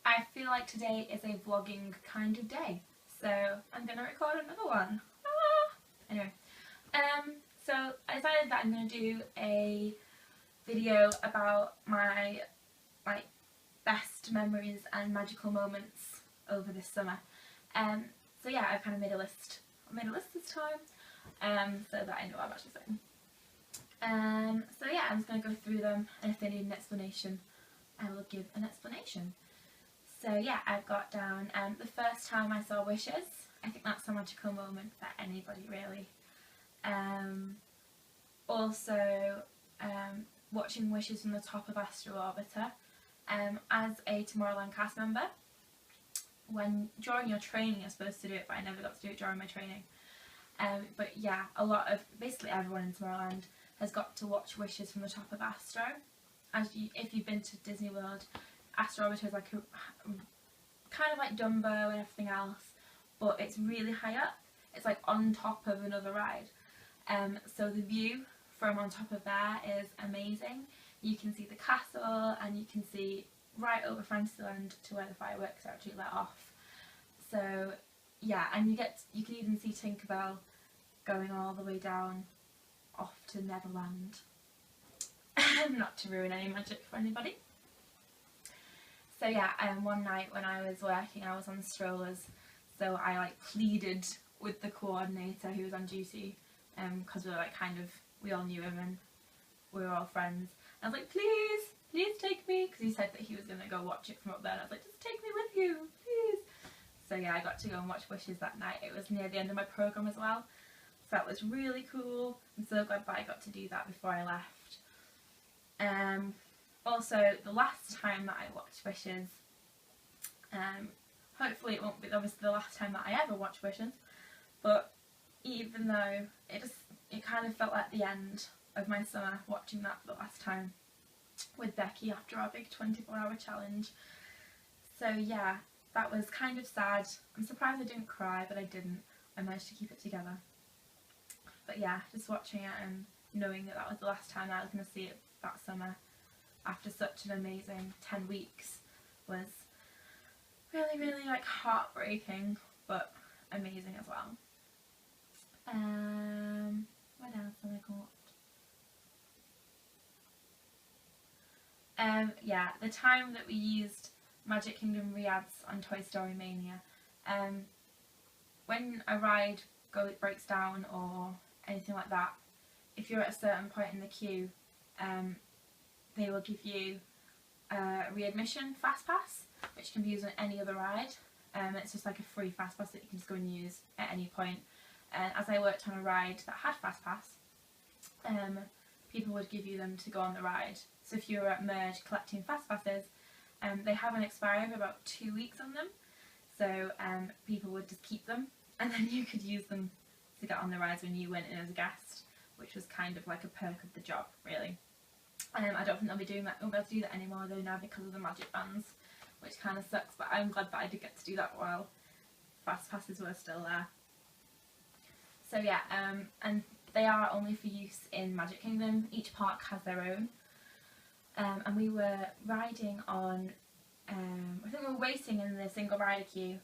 I feel like today is a vlogging kind of day, so I'm going to record another one. Anyway, so I decided that I'm going to do a video about my best memories and magical moments over this summer. So yeah, I've kind of made a list. I made a list this time, so that I know what I'm actually saying. So yeah, I'm just going to go through them, and if they need an explanation, I will give an explanation. So yeah, I've got down the first time I saw Wishes. I think that's a magical moment for anybody really. Also, watching Wishes from the top of Astro Orbiter. As a Tomorrowland cast member, during your training you're supposed to do it, but I never got to do it during my training. But yeah, basically everyone in Tomorrowland has got to watch Wishes from the top of Astro. If you've been to Disney World, Astro Orbiter is like kind of like Dumbo and everything else, but it's really high up. It's like on top of another ride. So the view from on top of there is amazing. You can see the castle, and you can see right over Fantasyland to where the fireworks are actually let off. So yeah, and you can even see Tinkerbell going all the way down off to Neverland. Not to ruin any magic for anybody. So yeah, one night when I was working, I was on strollers, so I pleaded with the coordinator who was on duty, because we all knew him and we were all friends. I was like, please take me, because he said that he was going to go watch it from up there, and I was like, just take me with you, please. So yeah, I got to go and watch Wishes that night. It was near the end of my programme as well, so that was really cool. I'm so glad that I got to do that before I left. Also, the last time that I watched Wishes, hopefully it won't be obviously the last time that I ever watch Wishes, but even though it kind of felt like the end of my summer watching that for the last time with Becky after our big 24-hour challenge. So yeah, that was kind of sad. I'm surprised I didn't cry, but I didn't. I managed to keep it together. But yeah, just watching it and knowing that that was the last time I was going to see it that summer after such an amazing 10 weeks was really, really heartbreaking, but amazing as well. What else have I got? Yeah, the time that we used Magic Kingdom Riads on Toy Story Mania. When a ride breaks down or anything like that, if you're at a certain point in the queue, they will give you a readmission fast pass, which can be used on any other ride. It's just like a free fast pass that you can just go and use at any point. And as I worked on a ride that had fast pass, people would give you them to go on the ride. So if you were at Merge collecting fast passes, they have an expiry of about 2 weeks on them. So people would just keep them, and then you could use them to get on the rides when you went in as a guest, which was kind of like a perk of the job, really. I don't think they'll be doing that. Won't be able to do that anymore though now because of the magic bans, which kind of sucks. But I'm glad that I did get to do that while fast passes were still there. So yeah, and they are only for use in Magic Kingdom. Each park has their own. And we were riding on, I think we were waiting in the single rider queue,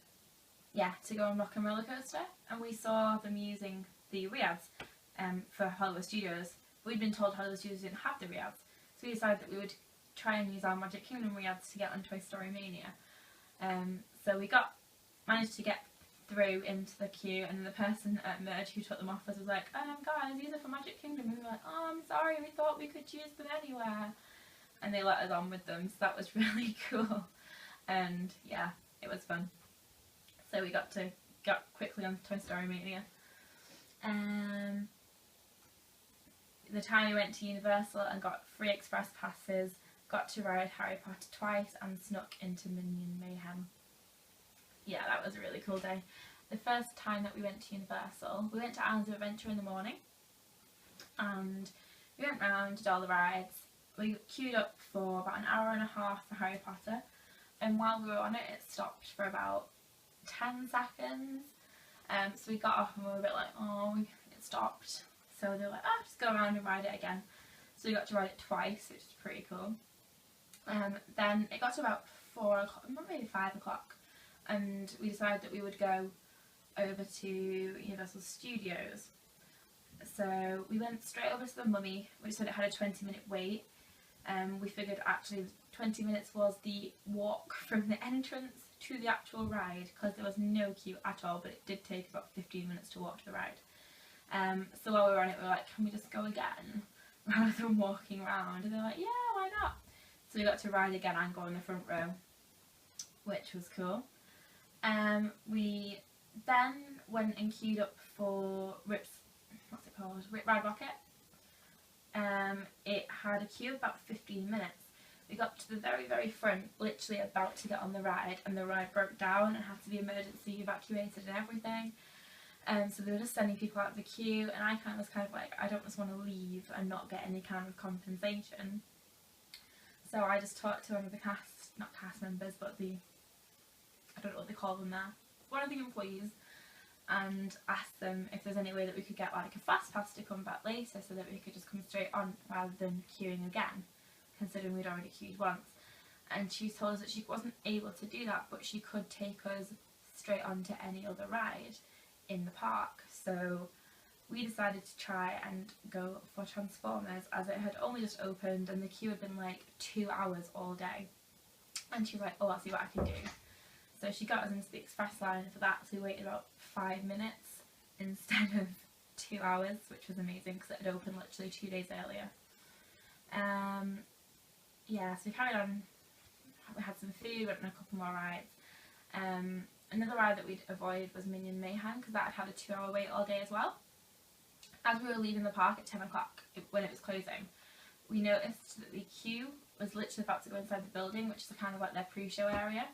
yeah, to go on Rock and Roller Coaster, and we saw them using the Riads for Hollywood Studios. We'd been told Hollywood Studios didn't have the Riads, so we decided that we would try and use our Magic Kingdom Riads to get on Toy Story Mania. So we managed to get through into the queue, and the person at Merge who took them off us was like, guys, these are for Magic Kingdom. And we were like, oh, I'm sorry, we thought we could use them anywhere. And they let us on with them, so that was really cool. And yeah, it was fun. So we got quickly on Toy Story Mania. The time we went to Universal and got free express passes, got to ride Harry Potter twice, and snuck into Minion Mayhem. Yeah, that was a really cool day. The first time that we went to Universal, we went to Islands of Adventure in the morning, and we went round, did all the rides. We queued up for about an hour and a half for Harry Potter, and while we were on it, it stopped for about 10 seconds. So we got off and we were a bit like, oh, it stopped. So they were like, oh, just go around and ride it again. So we got to ride it twice, which is pretty cool. Then it got to about 4 o'clock, maybe 5 o'clock, and we decided that we would go over to Universal Studios. So we went straight over to the Mummy, which said it had a 20-minute wait. We figured actually 20 minutes was the walk from the entrance to the actual ride, because there was no queue at all, but it did take about 15 minutes to walk to the ride. So while we were on it, we were like, can we just go again rather than walking around? And they're like, yeah, why not? So we got to ride again and go in the front row, which was cool. We then went and queued up for Rip Ride Rocket. It had a queue of about 15 minutes. We got to the very front, literally about to get on the ride, and the ride broke down and had to be emergency evacuated and everything. So they were just sending people out of the queue, and I was kind of like, I don't just want to leave and not get any kind of compensation. So I just talked to one of the not cast members, but I don't know what they call them there, one of the employees, and asked them if there's any way that we could get like a fast pass to come back later so that we could just come straight on rather than queuing again, considering we'd already queued once. And she told us that she wasn't able to do that, but she could take us straight on to any other ride in the park. So we decided to try and go for Transformers, as it had only just opened and the queue had been like 2 hours all day. And she was like, oh, I'll see what I can do. So she got us into the express line for that, so we waited about 5 minutes instead of 2 hours, which was amazing because it had opened literally 2 days earlier. Yeah, so we carried on, we had some food, went on a couple more rides. Another ride that we'd avoid was Minion Mayhem, because that had a 2-hour wait all day as well. As we were leaving the park at 10 o'clock, when it was closing, we noticed that the queue was literally about to go inside the building, which is kind of like their pre-show area.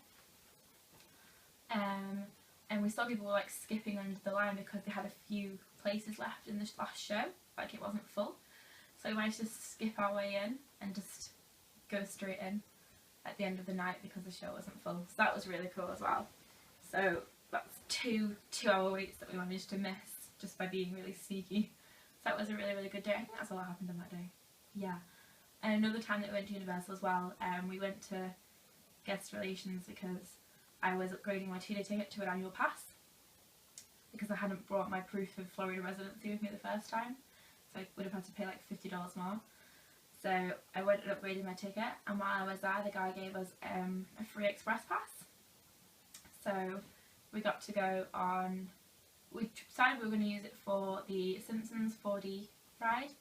And we saw people were like skipping under the line because they had a few places left in this last show, like it wasn't full. So we managed to skip our way in and just go straight in at the end of the night because the show wasn't full. So that was really cool as well. So that's two 2-hour waits that we managed to miss just by being really sneaky. So that was a really good day. I think that's all that happened on that day. Yeah. And another time that we went to Universal as well, we went to guest relations because I was upgrading my 2-day ticket to an annual pass because I hadn't brought my proof of Florida residency with me the first time, so I would have had to pay like $50 more. So I went and upgraded my ticket, and while I was there the guy gave us a free express pass. So we got to go on, we decided we were going to use it for the Simpsons 4D ride,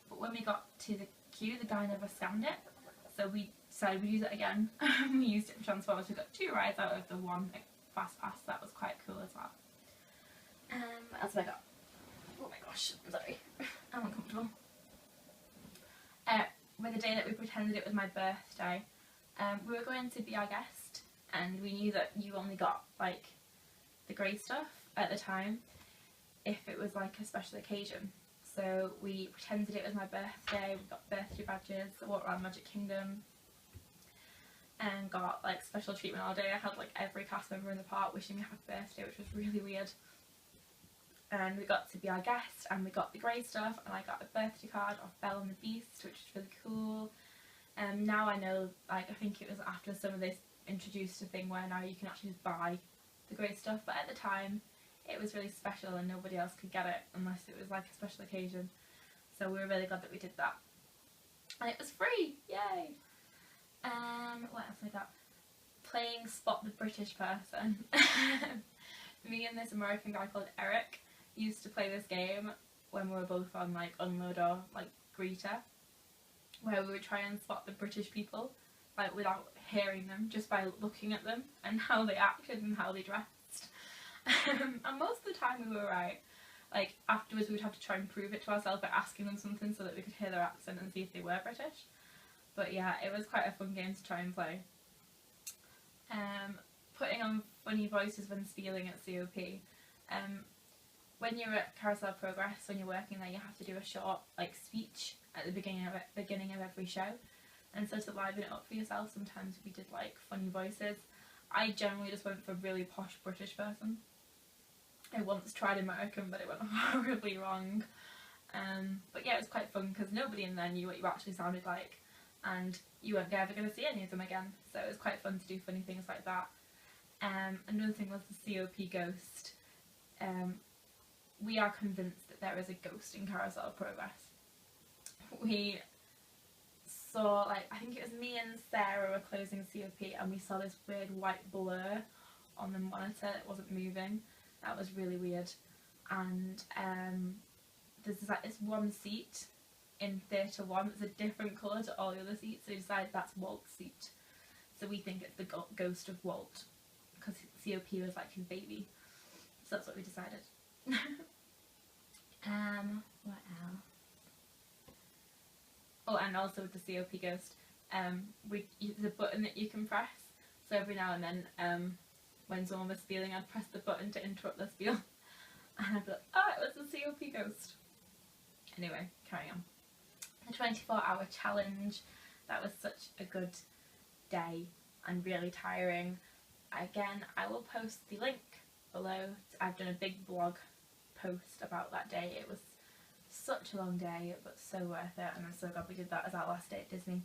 but when we got to the queue the guy never scanned it, so we decided we'd use it again. We used it for Transformers. We got 2 rides out of the 1 fast pass. That was quite cool as well. What else have I got? Oh my gosh, I'm sorry. I'm uncomfortable. With the day that we pretended it was my birthday, we were going to be our guest, and we knew that you only got like the grey stuff at the time if it was like a special occasion. So we pretended it was my birthday, we got birthday badges, I walked around Magic Kingdom and got like special treatment all day. I had like every cast member in the park wishing me happy birthday, which was really weird. And we got to be our guest and we got the grey stuff, and I got a birthday card of Belle and the Beast, which was really cool. Now I know, like I think it was after some of this introduced a thing where now you can actually just buy the grey stuff, but at the time it was really special and nobody else could get it unless it was like a special occasion. So we were really glad that we did that. And it was free! Yay! What else have I got? Playing Spot the British Person. Me and this American guy called Eric used to play this game when we were both on like Unload or like Greeter, where we would try and spot the British people like without hearing them, just by looking at them and how they acted and how they dressed. And most of the time we were right. Like afterwards we would have to try and prove it to ourselves by asking them something so that we could hear their accent and see if they were British. But yeah, it was quite a fun game to try and play. Putting on funny voices when stealing at COP. When you're at Carousel of Progress, when you're working there, you have to do a short like speech at the beginning of every show. And so to liven it up for yourself, sometimes we did like funny voices. I generally just went for a really posh British person. I once tried American, but it went horribly wrong. But yeah, it was quite fun because nobody in there knew what you actually sounded like. and you weren't ever going to see any of them again. So it was quite fun to do funny things like that. Another thing was the COP ghost. We are convinced that there is a ghost in Carousel of Progress. We saw, like, I think it was me and Sarah were closing COP, and we saw this weird white blur on the monitor. It wasn't moving. That was really weird. And there's this one seat in Theatre 1 that's a different colour to all the other seats, so we decided that's Walt's seat. So we think it's the ghost of Walt, because COP was like his baby. So that's what we decided. What else? Oh, and also with the COP ghost, there's a button that you can press. So every now and then, when someone was spieling, I'd press the button to interrupt the spiel. And I'd be like, oh, it was the COP ghost. Anyway, carrying on. The 24-hour challenge, that was such a good day and really tiring. Again, I will post the link below. I've done a big blog post about that day. It was such a long day, but so worth it, and I'm so glad we did that as our last day at Disney.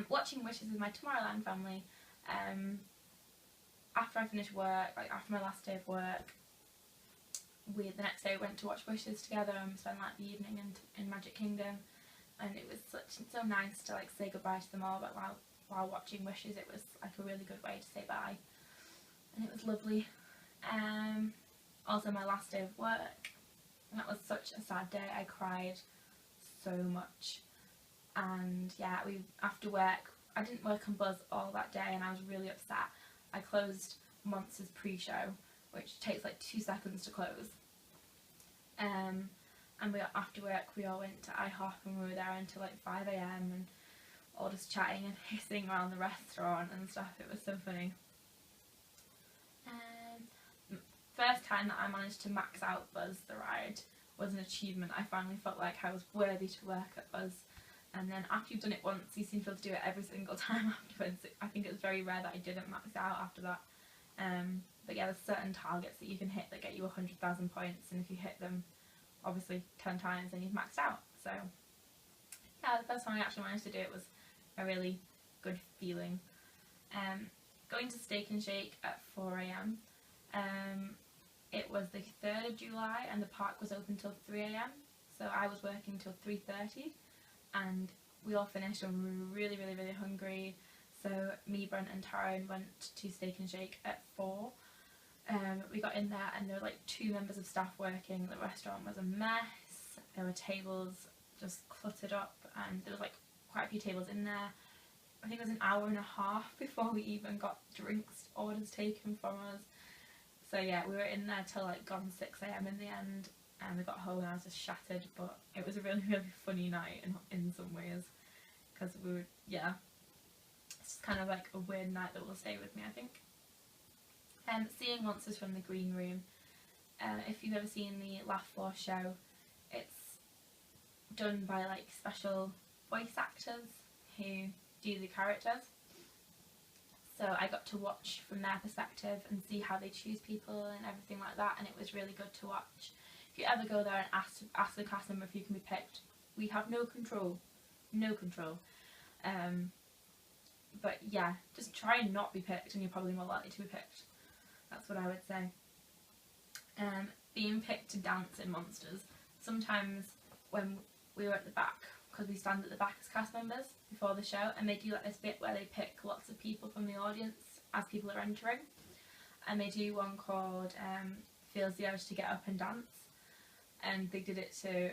Watching Wishes with my Tomorrowland family. After I finished work, like after my last day of work, the next day we went to watch Wishes together and spent like the evening in Magic Kingdom, and it was so nice to like say goodbye to them all, but while watching Wishes it was like a really good way to say bye, and it was lovely. Also my last day of work, that was such a sad day. I cried so much, and yeah, after work, I didn't work on Buzz all that day and I was really upset. I closed Monsters pre-show, which takes like 2 seconds to close. And after work we all went to IHOP and we were there until like 5 AM and all just chatting and hissing around the restaurant and stuff. It was so funny. First time that I managed to max out Buzz the ride was an achievement. I finally felt like I was worthy to work at Buzz. And then after you've done it once, you seem to be able to do it every single time afterwards. I think it was very rare that I didn't max out after that. But yeah, there's certain targets that you can hit that get you 100,000 points, and if you hit them, obviously 10 times, then you've maxed out. So yeah, the first time I actually managed to do it was a really good feeling. Going to Steak and Shake at 4 AM. It was the 3rd of July and the park was open till 3 AM, so I was working till 3:30, and we all finished and we were really, really, really hungry. So me, Brent and Taryn went to Steak and Shake at 4. We got in there and there were like 2 members of staff working. The restaurant was a mess. There were tables just cluttered up, and there was like quite a few tables in there. I think it was an hour and a half before we even got drinks orders taken from us. So yeah, we were in there till like gone 6 AM in the end, and we got home and I was just shattered, but it was a really, really funny night in some ways, because we were, yeah, it's just kind of like a weird night that will stay with me, I think. Seeing Monsters from the Green Room. If you've ever seen the Laugh Floor show, it's done by like special voice actors who do the characters. So I got to watch from their perspective and see how they choose people and everything like that, and it was really good to watch. If you ever go there and ask the cast member if you can be picked, we have no control. No control. But yeah, just try and not be picked and you're probably more likely to be picked. That's what I would say. Being picked to dance in Monsters. Sometimes when we were at the back, because we stand at the back as cast members before the show, and they do like this bit where they pick lots of people from the audience as people are entering, and they do one called Feels the Urge to Get Up and Dance, and they did it to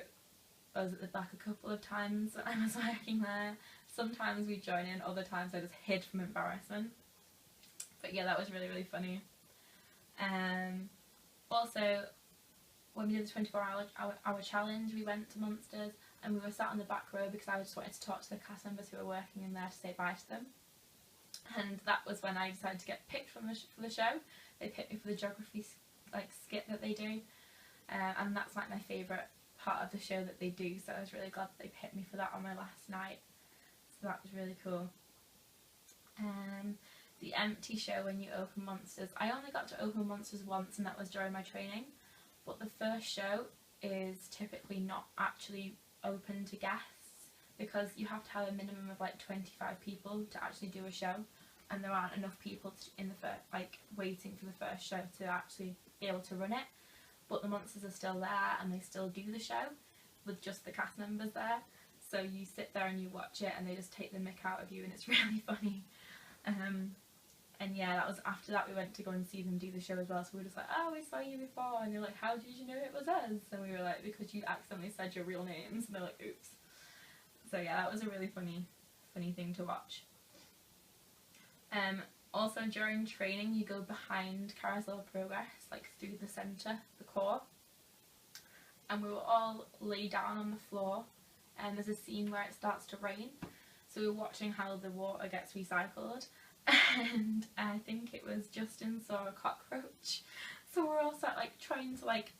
us at the back a couple of times when I was working there. Sometimes we join in, other times I just hid from embarrassment. But yeah, that was really, really funny. Also, when we did the 24-hour challenge, we went to Monsters and we were sat on the back row because I just wanted to talk to the cast members who were working in there to say bye to them. And that was when I decided to get picked for the show. They picked me for the geography skit that they do, and that's like my favourite part of the show that they do, so I was really glad that they picked me for that on my last night. So that was really cool. The empty show when you open Monsters. I only got to open Monsters once, and that was during my training, but the first show is typically not actually open to guests. because you have to have a minimum of like 25 people to actually do a show, and there aren't enough people in the first, like, waiting for the first show to actually be able to run it. But the monsters are still there and they still do the show with just the cast members there. So you sit there and you watch it and they just take the mick out of you, and it's really funny. And yeah, that was after that we went to go and see them do the show as well. So we were just like, oh, we saw you before, and they're like, how did you know it was us? And we were like, because you accidentally said your real names. And they're like, oops. So yeah, that was a really funny thing to watch. Also during training you go behind Carousel of Progress, like through the centre, the core, and we were all laid down on the floor, and there's a scene where it starts to rain, so we were watching how the water gets recycled, and I think it was Justin saw a cockroach, so we're all sat like trying to like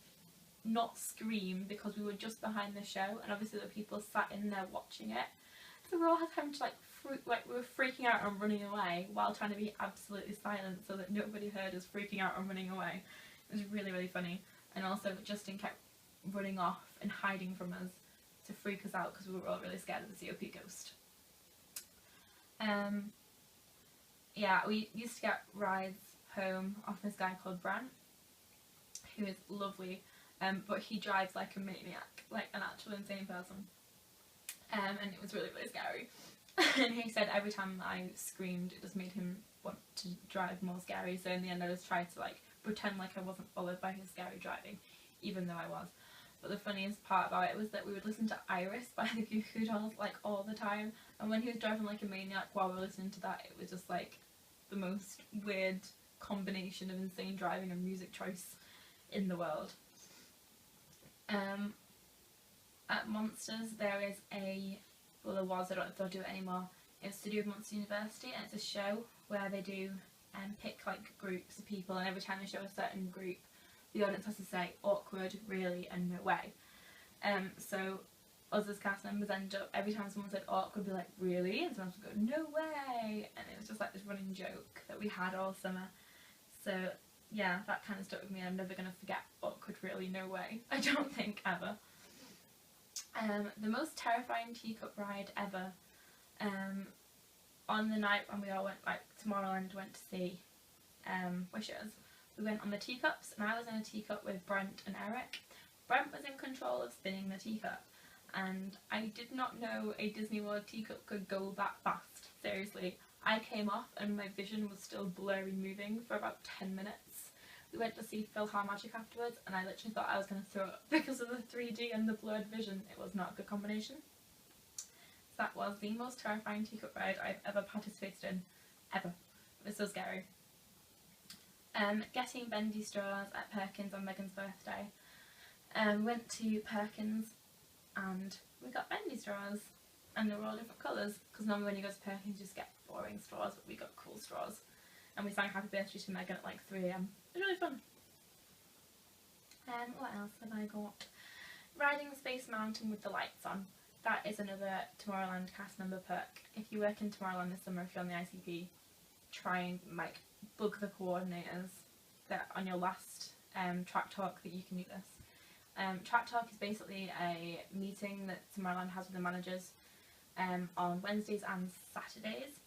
not scream because we were just behind the show, and obviously the people sat in there watching it, so we all had time to we were freaking out and running away while trying to be absolutely silent so that nobody heard us freaking out and running away. It was really, really funny. And also Justin kept running off and hiding from us to freak us out because we were all really scared of the COP ghost. Yeah, we used to get rides home off this guy called Brent, who is lovely, but he drives like a maniac, like an actual insane person. And it was really, really scary. And he said every time I screamed it just made him want to drive more scary, so in the end I just tried to like pretend like I wasn't bothered by his scary driving, even though I was. But the funniest part about it was that we would listen to Iris by the Goo Goo Dolls like all the time, and when he was driving like a maniac while we were listening to that, it was just like the most weird combination of insane driving and music choice in the world. At Monsters there is well there was, I don't know if they'll do it anymore, it's to do with Monster University, and it's a show where they do pick like groups of people, and every time they show a certain group the audience has to say awkward, really, and no way. So us as cast members end up, every time someone said awkward, be like really, and someone would go no way, and it was just like this running joke that we had all summer. So yeah, that kind of stuck with me. I'm never going to forget awkward, really, no way. I don't think, ever. The most terrifying teacup ride ever, on the night when we all went, like Tomorrowland went to see Wishes, we went on the teacups, and I was in a teacup with Brent and Eric. Brent was in control of spinning the teacup, and I did not know a Disney World teacup could go that fast. Seriously, I came off and my vision was still blurry moving for about 10 minutes. We went to see PhilharMagic afterwards, and I literally thought I was going to throw up because of the 3D and the blurred vision. It was not a good combination. So that was the most terrifying teacup ride I've ever participated in, ever. It was so scary. Getting bendy straws at Perkins on Megan's birthday. Went to Perkins and we got bendy straws, and they were all different colours, because normally when you go to Perkins you just get boring straws, but we got cool straws. And we sang happy birthday to Megan at like 3 AM. It was really fun. What else have I got? Riding Space Mountain with the lights on. That is another Tomorrowland cast member perk. If you work in Tomorrowland this summer, if you're on the ICP, try and like bug the coordinators that on your last track talk that you can do this. Track talk is basically a meeting that Tomorrowland has with the managers on Wednesdays and Saturdays.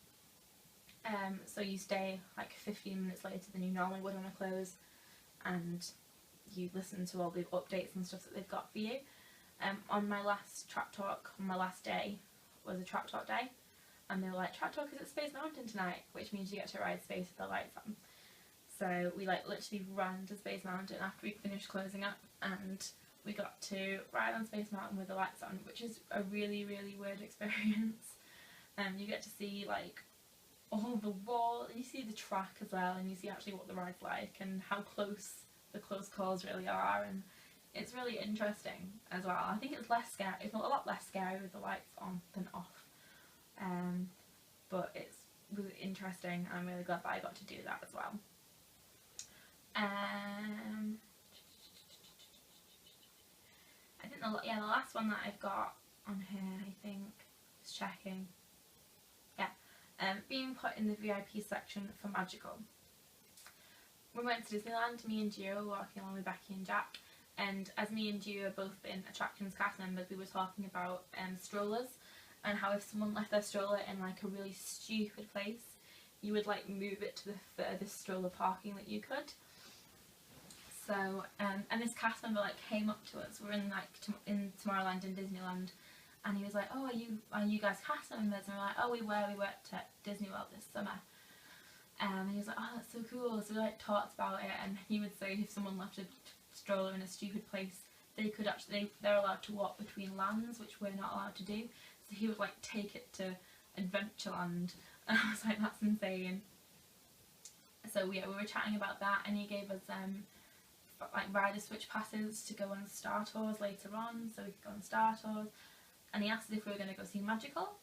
So you stay like 15 minutes later than you normally would on a close, and you listen to all the updates and stuff that they've got for you. On my last track talk, on my last day, was a track talk day, and they were like, track talk is at Space Mountain tonight, which means you get to ride Space with the lights on. So we like literally ran to Space Mountain after we finished closing up, and we got to ride on Space Mountain with the lights on, which is a really, really weird experience. You get to see like all the wall, and you see the track as well, and you see actually what the ride's like and how close the close calls really are, and it's really interesting as well. I think it's less scary, it's not a lot less scary with the lights on than off, but it's really interesting, and I'm really glad that I got to do that as well. I think the last one that I've got on here, I think, is checking. Yeah, being put in the VIP section for Magical. We went to Disneyland, me and Gio were walking along with Becky and Jack, and as me and Gio have both been attractions cast members, we were talking about strollers and how if someone left their stroller in like a really stupid place, you would like move it to the furthest stroller parking that you could. So and this cast member like came up to us. We're in like in Tomorrowland in Disneyland, and he was like, "Oh, are you guys cast members?" And we're like, "Oh, we worked at Disney World this summer." And he was like, "Oh, that's so cool." So we like talked about it, and he would say if someone left a stroller in a stupid place, they could actually, they're allowed to walk between lands, which we're not allowed to do. So he would like take it to Adventureland, and I was like, that's insane. So yeah, we were chatting about that, and he gave us like rider switch passes to go on Star Tours later on, so we could go on Star Tours. And he asked us if we were going to go see Magical,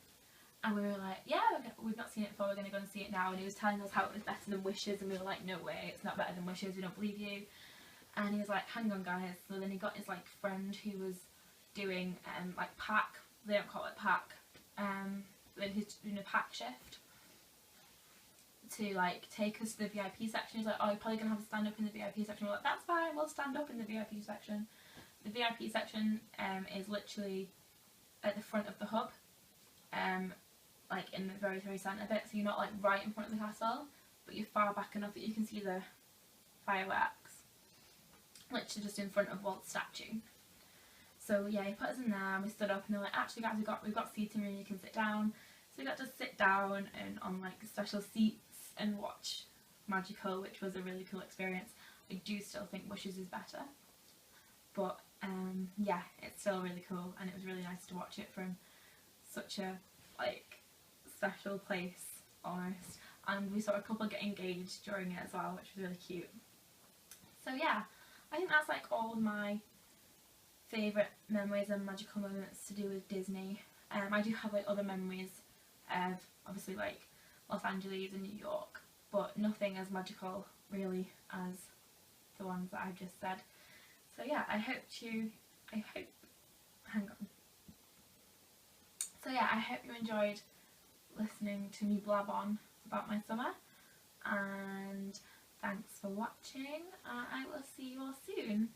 and we were like, yeah, we've not seen it before, we're going to go and see it now. And he was telling us how it was better than Wishes, and we were like, no way, it's not better than Wishes, we don't believe you. And he was like, hang on guys. So then he got his like friend who was doing like pack, they don't call it pack, but he's doing a pack shift, to like take us to the VIP section. He's like, oh, you're probably going to have to stand up in the VIP section. We're like, that's fine, we'll stand up in the VIP section. The VIP section is literally at the front of the hub, like in the very, very centre bit, so you're not like right in front of the castle, but you're far back enough that you can see the fireworks, literally just in front of Walt's statue. So yeah, he put us in there and we stood up, and they're like, actually guys, we've got seating room, you can sit down. So we got to sit down and on like special seats and watch Magical, which was a really cool experience. I do still think Wishes is better, but yeah, it's still really cool, and it was really nice to watch it from such a like special place almost. And we saw a couple get engaged during it as well, which was really cute. So yeah, I think that's like all of my favourite memories and magical moments to do with Disney. I do have like other memories of obviously like Los Angeles and New York, but nothing as magical really as the ones that I've just said. So yeah, I hope you enjoyed listening to me blab on about my summer, and thanks for watching. I will see you all soon.